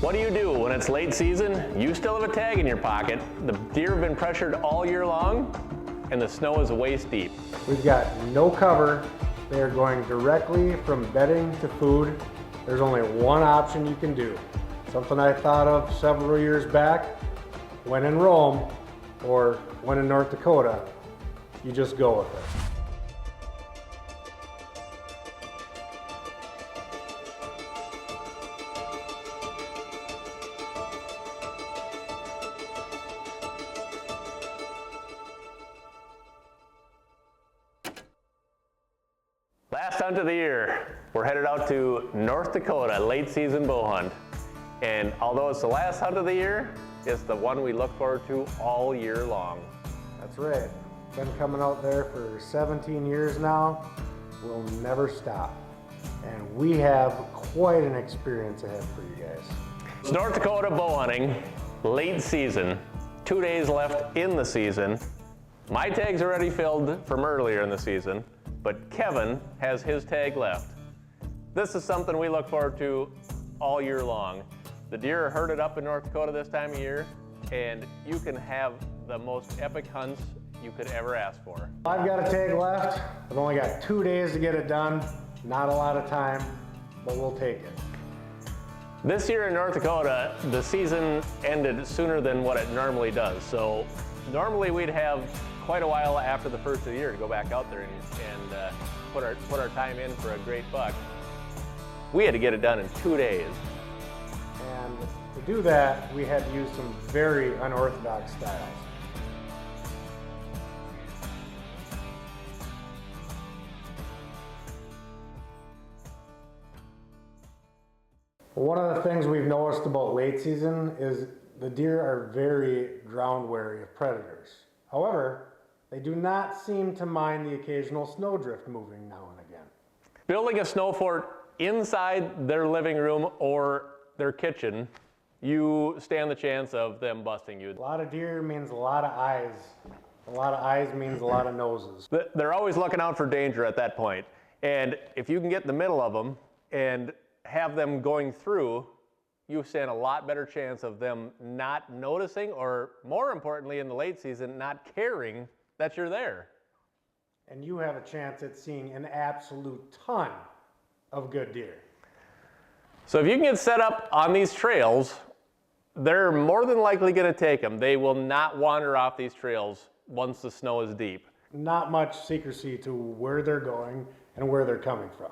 What do you do when it's late season? You still have a tag in your pocket, the deer have been pressured all year long, and the snow is waist deep. We've got no cover. They are going directly from bedding to food. There's only one option you can do. Something I thought of several years back. When in Rome, or when in North Dakota, you just go with it. Last hunt of the year, we're headed out to North Dakota, late season bow hunt. And although it's the last hunt of the year, it's the one we look forward to all year long. That's right. Been coming out there for 17 years now. We'll never stop. And we have quite an experience ahead for you guys. It's North Dakota bow hunting, late season, 2 days left in the season. My tag's already filled from earlier in the season, but Kevin has his tag left. This is something we look forward to all year long. The deer are herded up in North Dakota this time of year, and you can have the most epic hunts you could ever ask for. I've got a tag left. I've only got 2 days to get it done. Not a lot of time, but we'll take it. This year in North Dakota, the season ended sooner than what it normally does. So normally we'd have quite a while after the first of the year to go back out there and put our time in for a great buck. We had to get it done in 2 days. And to do that, we had to use some very unorthodox styles. One of the things we've noticed about late season is the deer are very ground wary of predators. However, they do not seem to mind the occasional snowdrift moving now and again. Building a snow fort inside their living room or their kitchen, you stand the chance of them busting you. A lot of deer means a lot of eyes. A lot of eyes means a lot of noses. They're always looking out for danger at that point. And if you can get in the middle of them and have them going through, you stand a lot better chance of them not noticing, or more importantly in the late season, not caring that you're there. And you have a chance at seeing an absolute ton of good deer. So if you can get set up on these trails, they're more than likely going to take them. They will not wander off these trails once the snow is deep. Not much secrecy to where they're going and where they're coming from.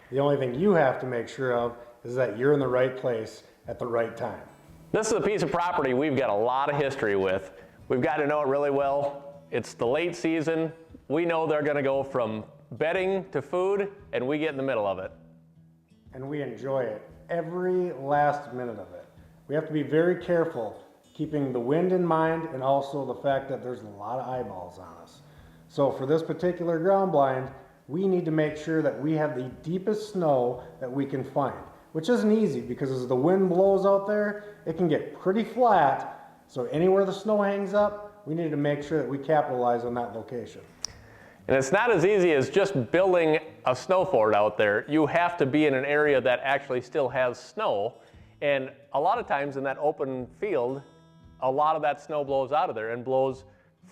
The only thing you have to make sure of is that you're in the right place at the right time. This is a piece of property we've got a lot of history with. We've got to know it really well. It's the late season. We know they're going to go from bedding to food, and we get in the middle of it. And we enjoy it, every last minute of it. We have to be very careful, keeping the wind in mind and also the fact that there's a lot of eyeballs on us. So for this particular ground blind, we need to make sure that we have the deepest snow that we can find, which isn't easy because as the wind blows out there, it can get pretty flat. So anywhere the snow hangs up, we need to make sure that we capitalize on that location. And it's not as easy as just building a snow fort out there. You have to be in an area that actually still has snow. And a lot of times in that open field, a lot of that snow blows out of there and blows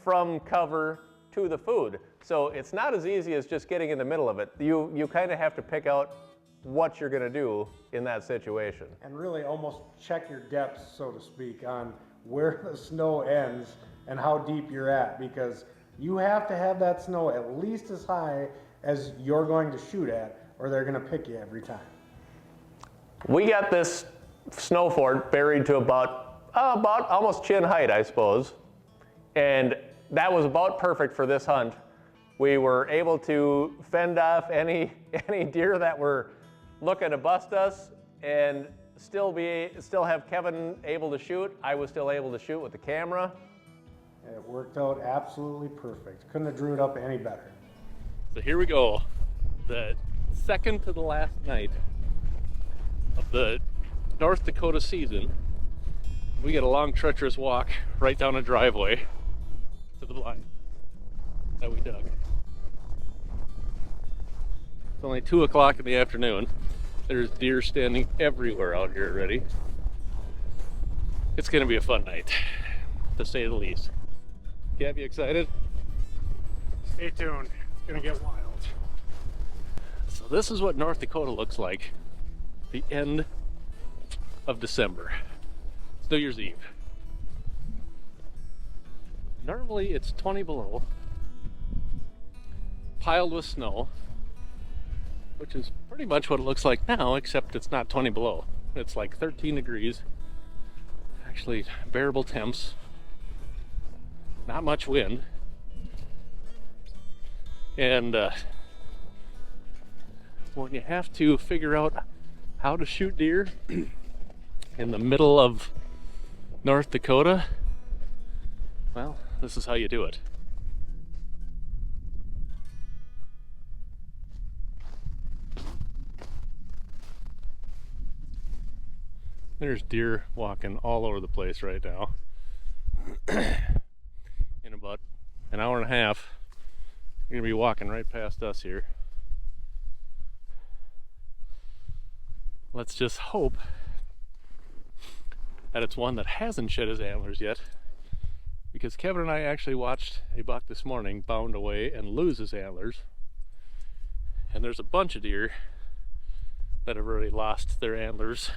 from cover to the food. So it's not as easy as just getting in the middle of it. You kind of have to pick out what you're going to do in that situation. And really almost check your depths, so to speak, on where the snow ends and how deep you're at, because you have to have that snow at least as high as you're going to shoot at, or they're going to pick you every time. We got this snow fort buried to about almost chin height, I suppose. And that was about perfect for this hunt. We were able to fend off any deer that were looking to bust us, and still have Kevin able to shoot. I was still able to shoot with the camera. It worked out absolutely perfect. Couldn't have drew it up any better. So here we go. The second to the last night of the North Dakota season. We get a long, treacherous walk right down a driveway to the blind that we dug. It's only 2 o'clock in the afternoon. There's deer standing everywhere out here already. It's gonna be a fun night, to say the least. Gab, you excited? Stay tuned. It's gonna get wild. So this is what North Dakota looks like the end of December. It's New Year's Eve. Normally it's 20 below, piled with snow, which is pretty much what it looks like now, except it's not 20 below. It's like 13 degrees. Actually, bearable temps. Not much wind. And when you have to figure out how to shoot deer in the middle of North Dakota, well, this is how you do it. There's deer walking all over the place right now. In about an hour and a half, you're gonna be walking right past us here. Let's just hope that it's one that hasn't shed his antlers yet, because Kevin and I actually watched a buck this morning bound away and lose his antlers, and there's a bunch of deer that have already lost their antlers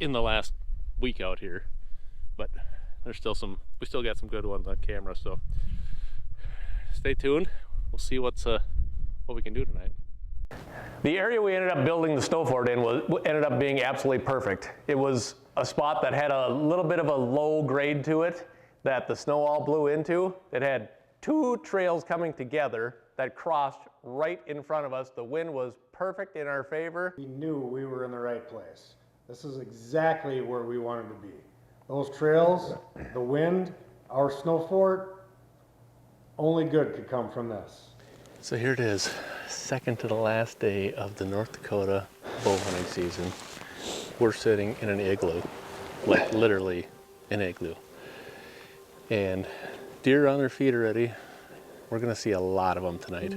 in the last week out here, but there's still some, we still got some good ones on camera, so stay tuned. We'll see what we can do tonight. The area we ended up building the snow fort in ended up being absolutely perfect. It was a spot that had a little bit of a low grade to it that the snow all blew into. It had two trails coming together that crossed right in front of us. The wind was perfect in our favor. We knew we were in the right place. This is exactly where we wanted to be. Those trails, the wind, our snow fort, only good could come from this. So here it is, second to the last day of the North Dakota bow hunting season. We're sitting in an igloo, like literally an igloo. And deer on their feet already. We're gonna see a lot of them tonight.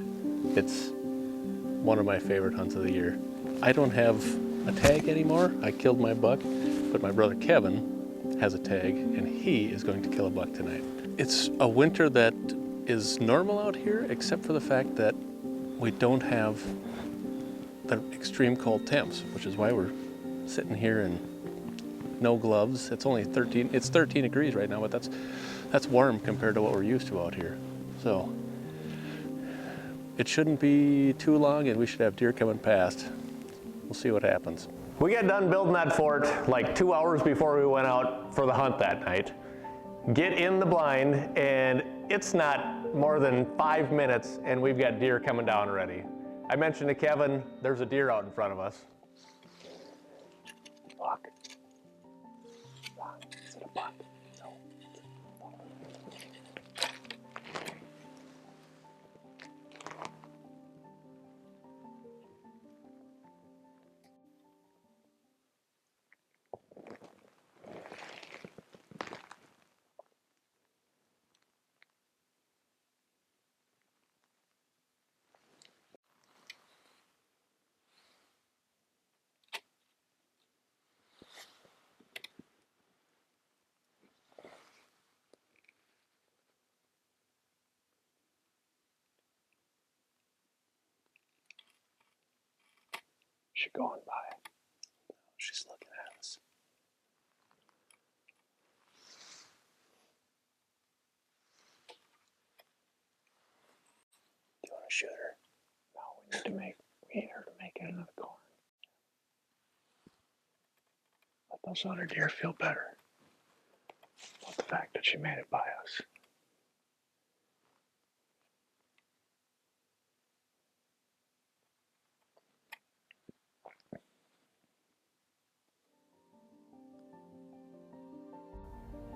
It's one of my favorite hunts of the year. I don't have a tag anymore. I killed my buck, but my brother Kevin has a tag and he is going to kill a buck tonight. It's a winter that is normal out here, except for the fact that we don't have the extreme cold temps, which is why we're sitting here in no gloves. It's only 13 degrees right now, but that's warm compared to what we're used to out here. So it shouldn't be too long and we should have deer coming past. We'll see what happens. We got done building that fort like 2 hours before we went out for the hunt that night. Get in the blind and it's not more than 5 minutes and we've got deer coming down already. I mentioned to Kevin, there's a deer out in front of us. Buck. Is it a buck? No. She's going by. She's looking at us. Do you want to shoot her? No, we need her to make it another corn. Let those other deer feel better about the fact that she made it by us.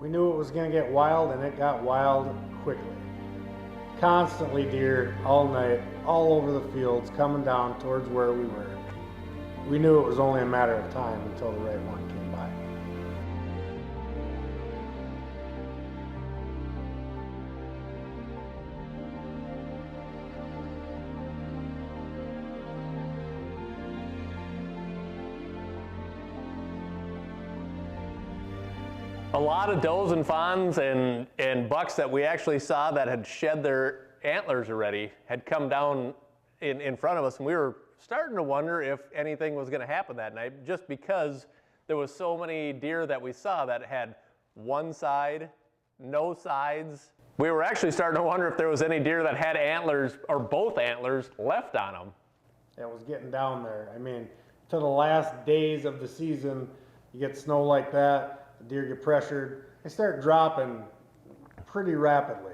We knew it was gonna get wild and it got wild quickly. Constantly deer all night, all over the fields, coming down towards where we were. We knew it was only a matter of time until the right one came by. A lot of does and fawns and bucks that we actually saw that had shed their antlers already had come down in front of us, and we were starting to wonder if anything was going to happen that night, just because there was so many deer that we saw that had one side, no sides. We were actually starting to wonder if there was any deer that had antlers or both antlers left on them. It was getting down there. I mean, to the last days of the season, you get snow like that, the deer get pressured, they start dropping pretty rapidly.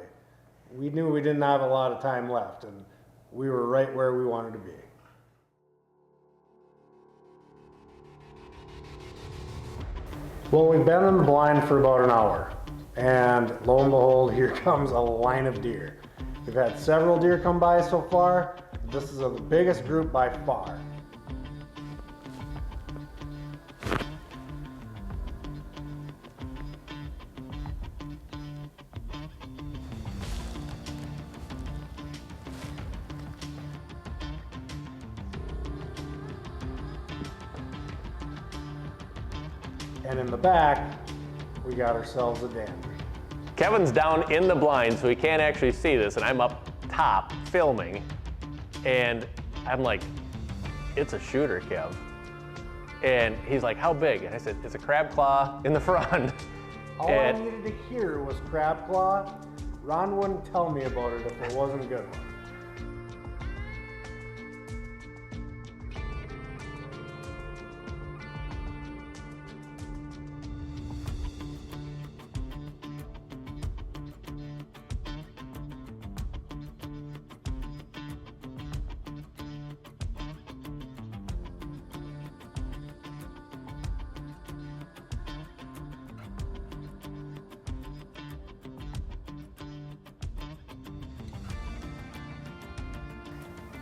We knew we didn't have a lot of time left, and we were right where we wanted to be. Well, we've been in the blind for about an hour, and lo and behold, here comes a line of deer. We've had several deer come by so far. This is the biggest group by far. And in the back, we got ourselves a dandy. Kevin's down in the blind, so he can't actually see this, and I'm up top filming. And I'm like, it's a shooter, Kev. And he's like, how big? And I said, it's a crab claw in the front. All I needed to hear was crab claw. Ron wouldn't tell me about it if it wasn't a good one.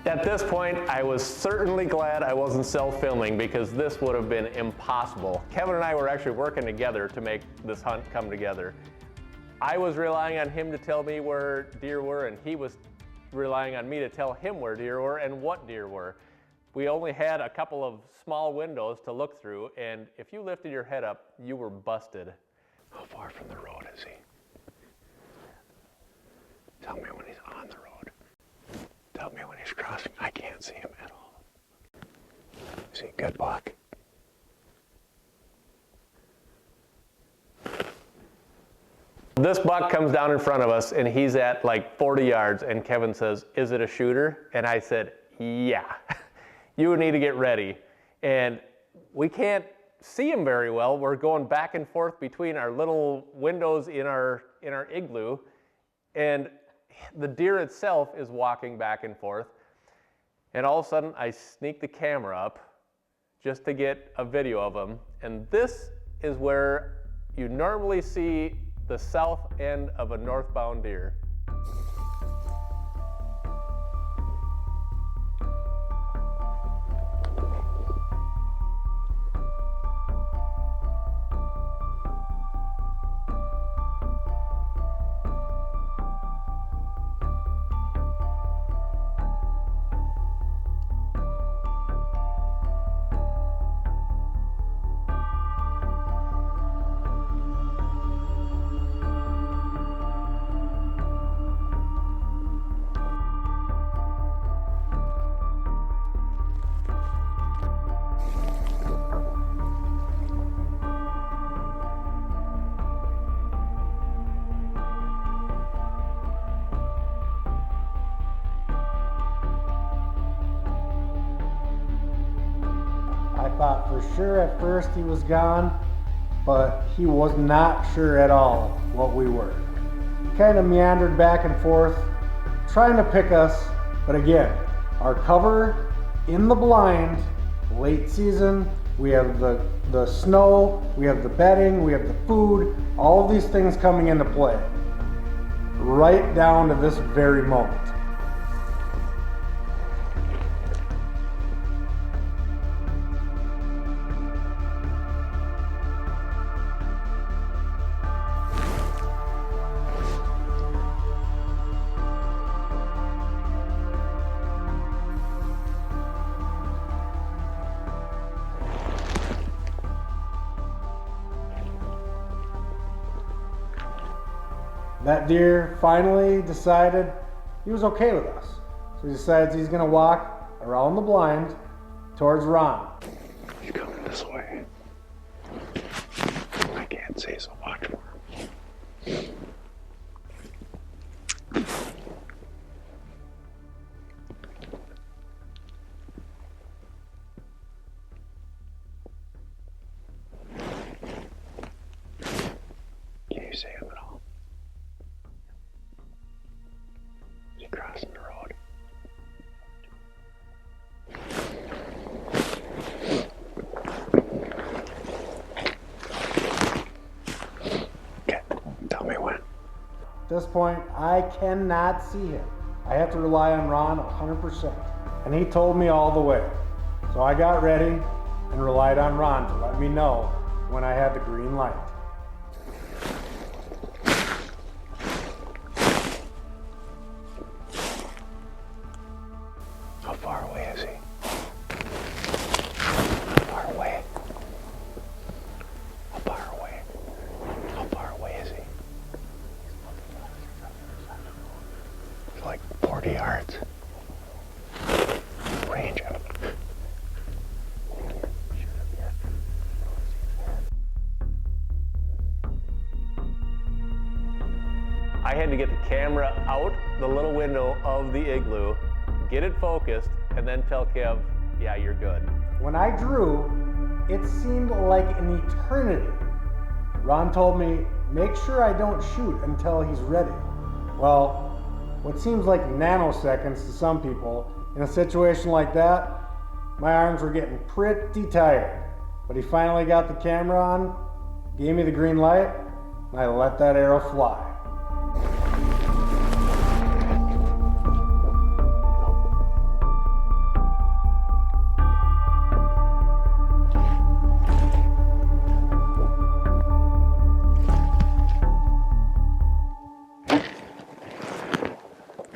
At this point, I was certainly glad I wasn't self-filming, because this would have been impossible. Kevin and I were actually working together to make this hunt come together. I was relying on him to tell me where deer were, and he was relying on me to tell him where deer were and what deer were. We only had a couple of small windows to look through, and if you lifted your head up, you were busted. How far from the road is he? Tell me when he's on the road. Tell me when he's crossing. I can't see him at all. Is he a good buck? This buck comes down in front of us, and he's at like 40 yards, and Kevin says, is it a shooter? And I said, yeah. You would need to get ready. And we can't see him very well. We're going back and forth between our little windows in our igloo, and the deer itself is walking back and forth. And all of a sudden, I sneak the camera up just to get a video of him. And this is where you normally see the south end of a northbound deer. I thought for sure at first he was gone, but he was not sure at all what we were. He kind of meandered back and forth, trying to pick us, but again, our cover in the blind, late season, we have the snow, we have the bedding, we have the food, all of these things coming into play, right down to this very moment. That deer finally decided he was okay with us. So he decides he's gonna walk around the blind towards Ron. He's coming this way. I can't see, so watch for him. Can you see him at all? Is he crossing the road? Okay, tell me when. At this point, I cannot see him. I have to rely on Ron 100%. And he told me all the way. So I got ready and relied on Ron to let me know when I had the green light. How far away is he? How far away? How far away? How far away is he? It's like 40 yards. Range him. I had to get the camera out the little window of the igloo, get it focused, and then tell Kev, yeah, you're good. When I drew, it seemed like an eternity. Ron told me, make sure I don't shoot until he's ready. Well, what seems like nanoseconds to some people, in a situation like that, my arms were getting pretty tired. But he finally got the camera on, gave me the green light, and I let that arrow fly.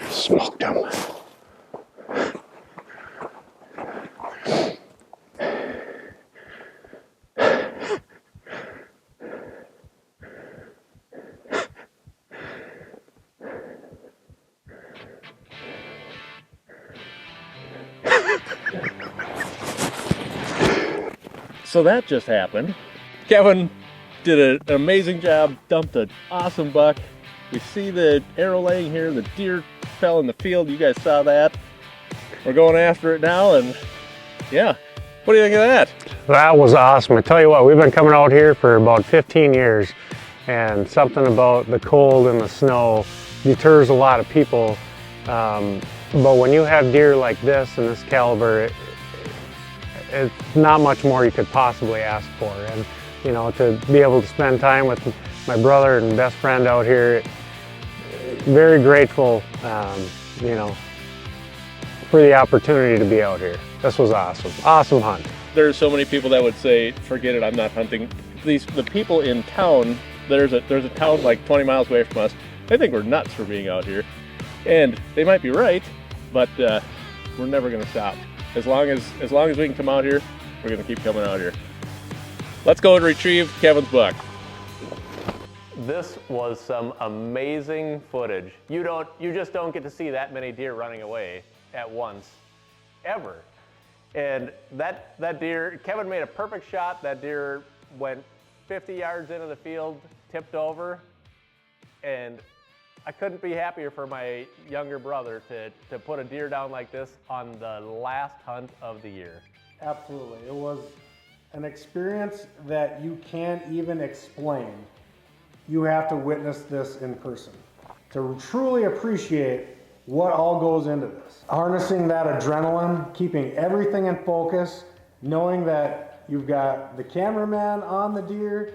Smoked him. So that just happened. Kevin did an amazing job, dumped an awesome buck. We see the arrow laying here, the deer fell in the field, you guys saw that. We're going after it now, and yeah, what do you think of that? That was awesome. I tell you what, we've been coming out here for about 15 years, and something about the cold and the snow deters a lot of people. But when you have deer like this and this caliber, it's not much more you could possibly ask for. And you know, to be able to spend time with my brother and best friend out here, very grateful, you know, for the opportunity to be out here. This was awesome. Awesome hunt. There's so many people that would say, forget it, I'm not hunting. The people in town, there's a town like 20 miles away from us, they think we're nuts for being out here. And they might be right, but we're never gonna stop. As long as we can come out here, we're gonna keep coming out here. Let's go and retrieve Kevin's buck. This was some amazing footage. You just don't get to see that many deer running away at once, ever. And that deer, Kevin made a perfect shot. That deer went 50 yards into the field, tipped over, and I couldn't be happier for my younger brother to put a deer down like this on the last hunt of the year. Absolutely. It was an experience that you can't even explain. You have to witness this in person to truly appreciate what all goes into this. Harnessing that adrenaline, keeping everything in focus, knowing that you've got the cameraman on the deer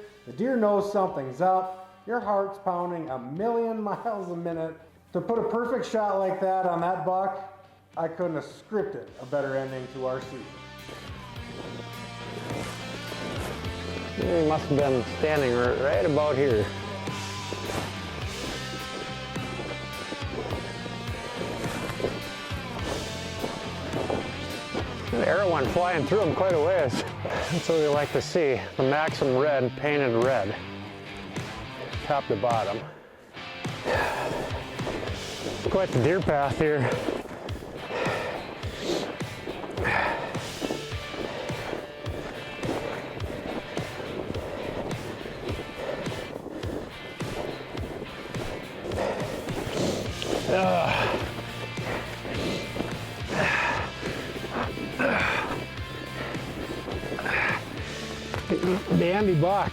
knows something's up, your heart's pounding 1,000,000 miles a minute. To put a perfect shot like that on that buck, I couldn't have scripted a better ending to our season. He must have been standing right about here. The arrow went flying through him quite a ways. That's what we like to see. The Maxim red, painted red, top to bottom. Quite the deer path here. Dandy buck.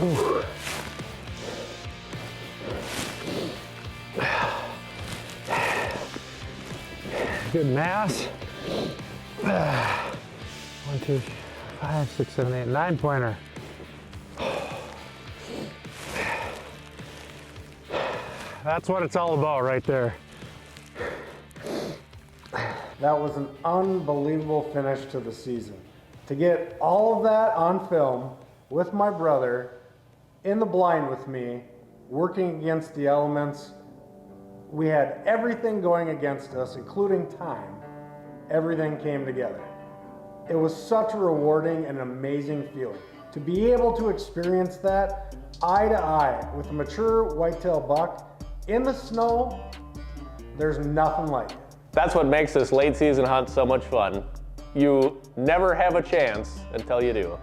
Ooh. Good mass. 1, 2, 5, 6, 7, 8, 9-pointer. That's what it's all about right there. That was an unbelievable finish to the season. To get all of that on film with my brother, in the blind with me, working against the elements, we had everything going against us, including time. Everything came together. It was such a rewarding and amazing feeling. To be able to experience that eye to eye with a mature whitetail buck in the snow, there's nothing like it. That's what makes this late season hunt so much fun. You never have a chance until you do.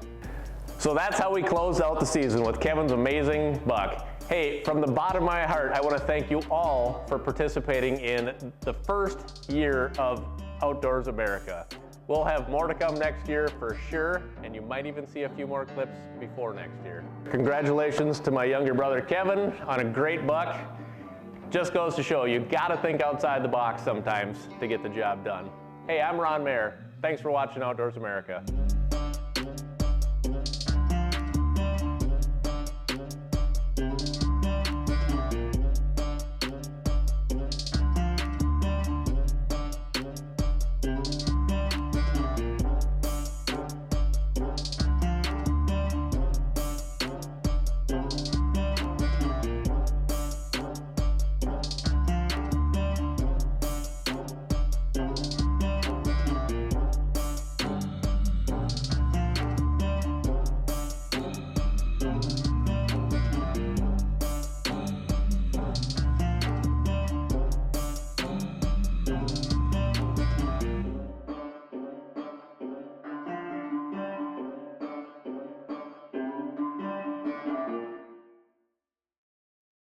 So that's how we close out the season with Kevin's amazing buck. Hey, from the bottom of my heart, I want to thank you all for participating in the first year of Outdoors America. We'll have more to come next year for sure, and you might even see a few more clips before next year. Congratulations to my younger brother Kevin on a great buck. Just goes to show you gotta think outside the box sometimes to get the job done. Hey, I'm Ron Mehr. Thanks for watching Outdoors America.